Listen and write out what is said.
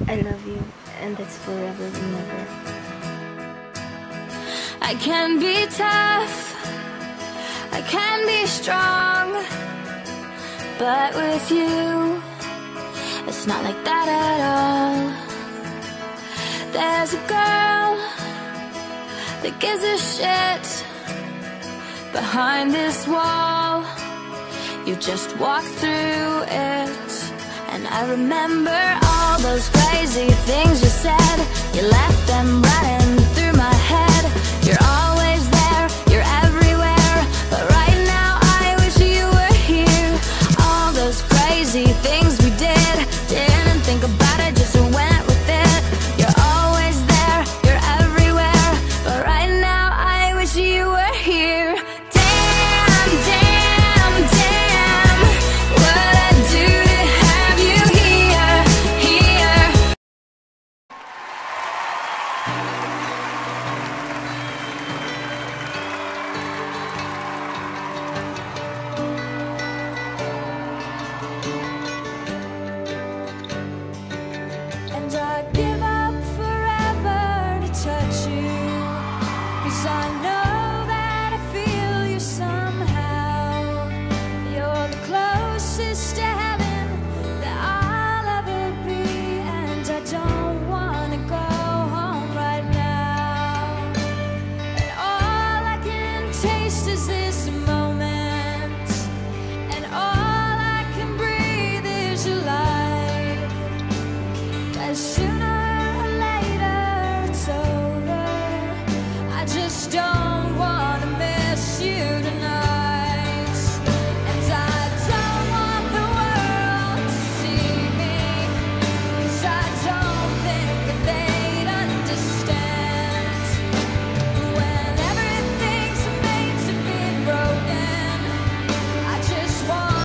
I love you, and that's forever and never. I can be tough, I can be strong, but with you, it's not like that at all. There's a girl that gives a shit behind this wall. You just walk through it, and I remember all those crazy things you said. You left them running through my head. You're always there, you're everywhere, but right now I wish you were here. All those crazy things we did, didn't think about it, just went with it. You're always there, you're everywhere, but right now I wish you were here. Damn, damn, damn, what I do to have you here, here. And I'd give up forever to touch you, 'cause I know that I feel you somehow. You're the closest to heaven that I'll ever be, and I don't wanna go home right now. And all I can taste is this moment, and all I can breathe is your life. As soon